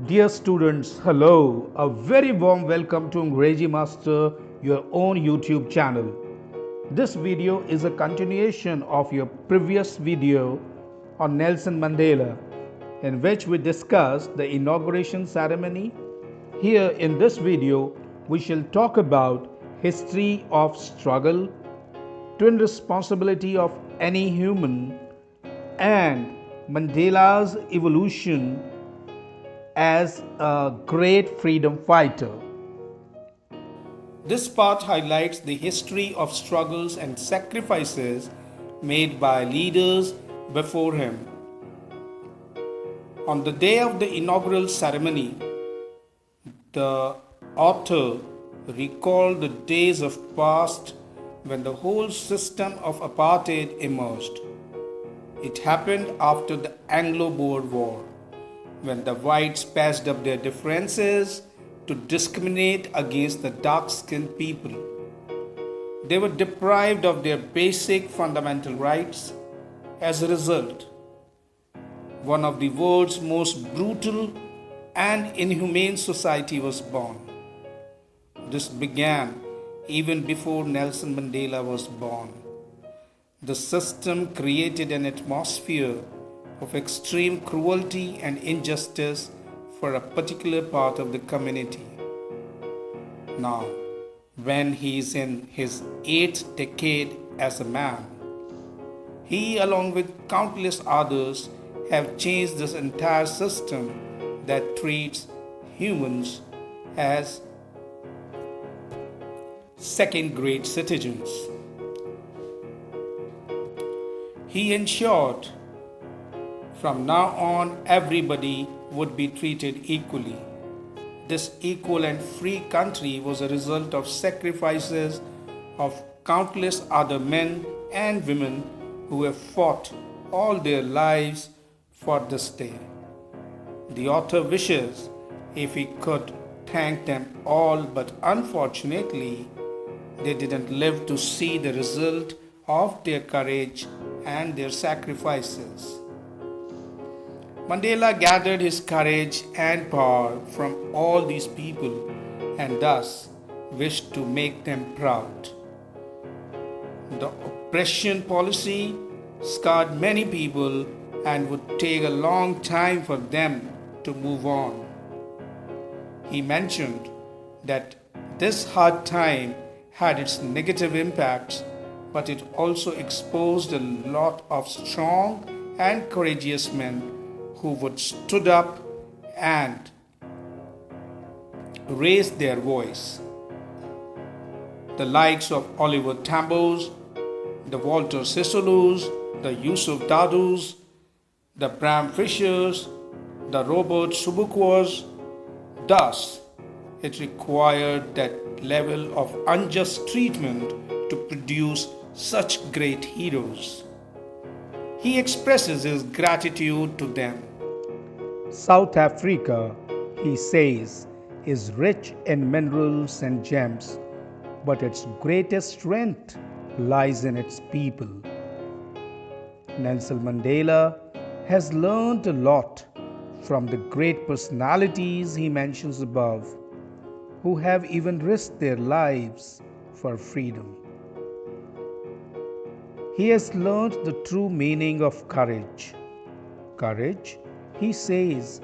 Dear students, hello. A very warm welcome to Angrejimaster, your own YouTube channel. This video is a continuation of your previous video on Nelson Mandela, in which we discussed the inauguration ceremony. Here in this video, we shall talk about history of struggle, twin responsibility of any human, and Mandela's evolution as a great freedom fighter. This part highlights the history of struggles and sacrifices made by leaders before him. On the day of the inaugural ceremony, the author recalled the days of past when the whole system of apartheid emerged. It happened after the Anglo-Boer War, when the whites patched up their differences to discriminate against the dark-skinned people. They were deprived of their basic fundamental rights. As a result, one of the world's most brutal and inhumane society was born. This began even before Nelson Mandela was born. The system created an atmosphere of extreme cruelty and injustice for a particular part of the community. Now, when he is in his 8th decade as a man, he, along with countless others, have changed this entire system that treats humans as second-grade citizens. He ensured from now on everybody would be treated equally. This equal and free country was a result of sacrifices of countless other men and women who have fought all their lives for this day. The author wishes if he could thank them all, but unfortunately, they didn't live to see the result of their courage and their sacrifices. Mandela gathered his courage and power from all these people and thus wished to make them proud. The oppression policy scarred many people and would take a long time for them to move on. He mentioned that this hard time had its negative impacts, but it also exposed a lot of strong and courageous men who would stood up and raised their voice. The likes of Oliver Tambo's, the Walter Sisolus, the Yusuf Dadus, the Bram Fishers, the Robert Subukwas. Thus, it required that level of unjust treatment to produce such great heroes. He expresses his gratitude to them. South Africa, he says, is rich in minerals and gems, but its greatest strength lies in its people. Nelson Mandela has learned a lot from the great personalities he mentions above, who have even risked their lives for freedom. He has learned the true meaning of courage. Courage, he says,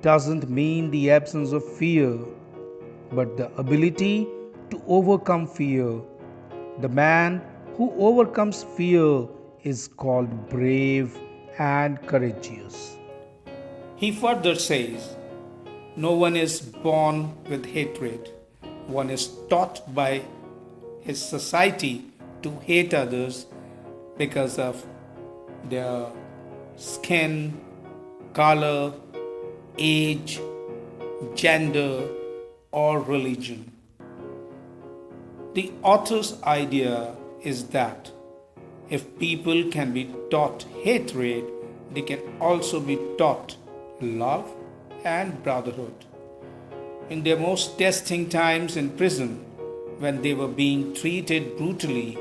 doesn't mean the absence of fear, but the ability to overcome fear. The man who overcomes fear is called brave and courageous. He further says, no one is born with hatred. One is taught by his society to hate others because of their skin, color, age, gender, or religion. The author's idea is that if people can be taught hatred, they can also be taught love and brotherhood. In their most testing times in prison, when they were being treated brutally,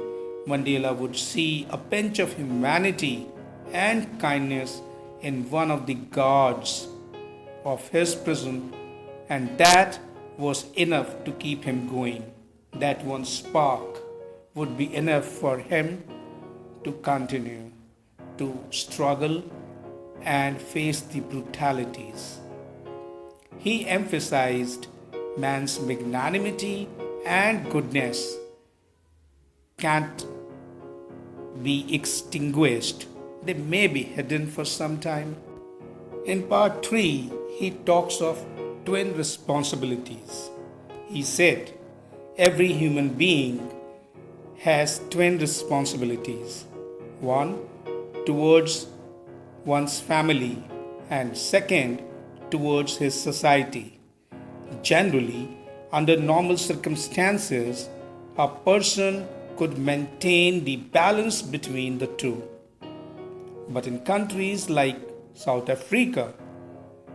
Mandela would see a pinch of humanity and kindness in one of the guards of his prison, and that was enough to keep him going. That one spark would be enough for him to continue to struggle and face the brutalities. He emphasized man's magnanimity and goodness can't be extinguished. They may be hidden for some time. In part 3, he talks of twin responsibilities. He said, every human being has twin responsibilities. One, towards one's family, and second, towards his society. Generally, under normal circumstances, a person could maintain the balance between the two. But in countries like South Africa,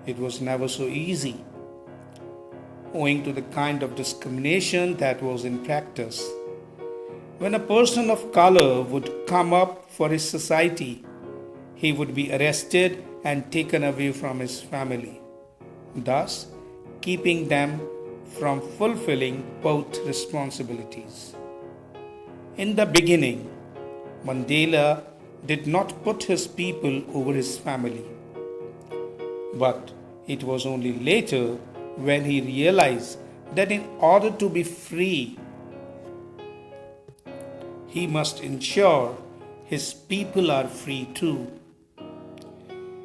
it was never so easy, owing to the kind of discrimination that was in practice. When a person of color would come up for his society, he would be arrested and taken away from his family, thus keeping them from fulfilling both responsibilities. In the beginning, Mandela did not put his people over his family. But it was only later when he realized that in order to be free, he must ensure his people are free too.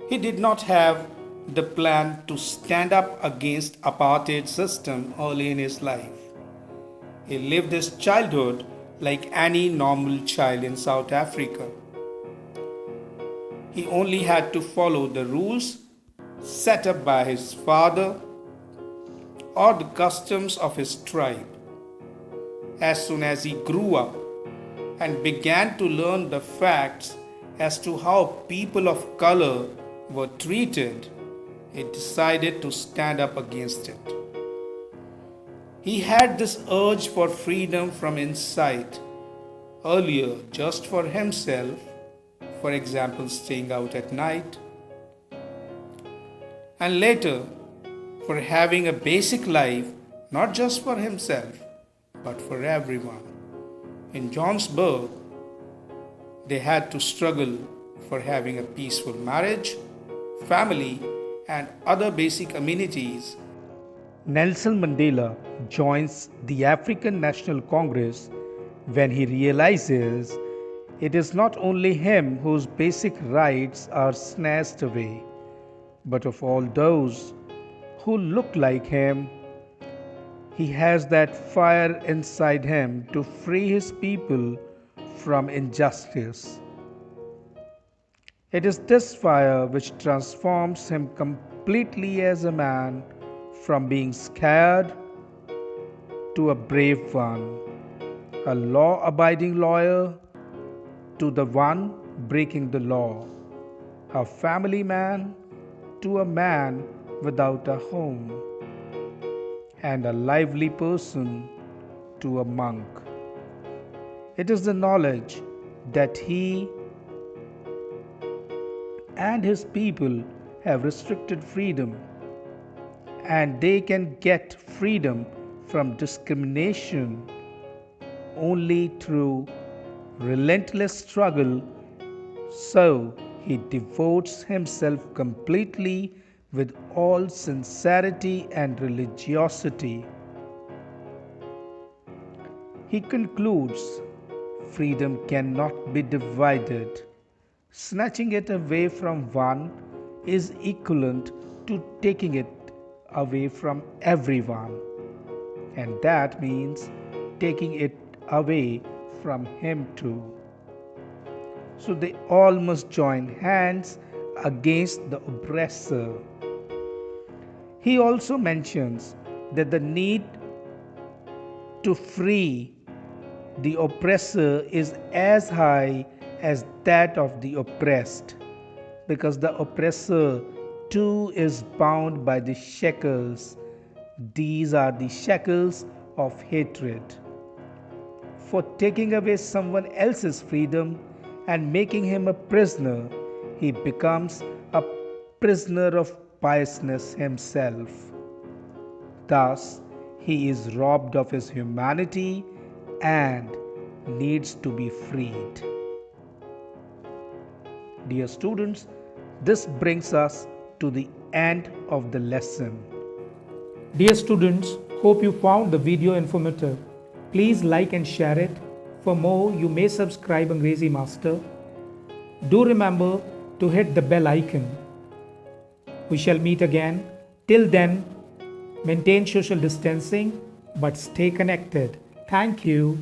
He did not have the plan to stand up against apartheid system early in his life. He lived his childhood like any normal child in South Africa. He only had to follow the rules set up by his father or the customs of his tribe. As soon as he grew up and began to learn the facts as to how people of color were treated, he decided to stand up against it. He had this urge for freedom from inside, earlier just for himself, for example, staying out at night, and later for having a basic life not just for himself but for everyone. In Johannesburg, they had to struggle for having a peaceful marriage, family, and other basic amenities. Nelson Mandela joins the African National Congress when he realizes it is not only him whose basic rights are snatched away, but of all those who look like him. He has that fire inside him to free his people from injustice. It is this fire which transforms him completely as a man, from being scared to a brave one, a law abiding lawyer to the one breaking the law, a family man to a man without a home, and a lively person to a monk. It is the knowledge that he and his people have restricted freedom, and they can get freedom from discrimination only through relentless struggle. So he devotes himself completely with all sincerity and religiosity. He concludes, freedom cannot be divided. Snatching it away from one is equivalent to taking it away from everyone, and that means taking it away from him too. So they all must join hands against the oppressor. He also mentions that the need to free the oppressor is as high as that of the oppressed, because the oppressor too is bound by the shackles. These are the shackles of hatred. For taking away someone else's freedom and making him a prisoner, he becomes a prisoner of piousness himself. Thus, he is robbed of his humanity and needs to be freed. Dear students, this brings us to the end of the lesson. Dear students, hope you found the video informative. Please like and share it. For more, you may subscribe Angrejimaster. Do remember to hit the bell icon. We shall meet again. Till then, maintain social distancing but stay connected. Thank you.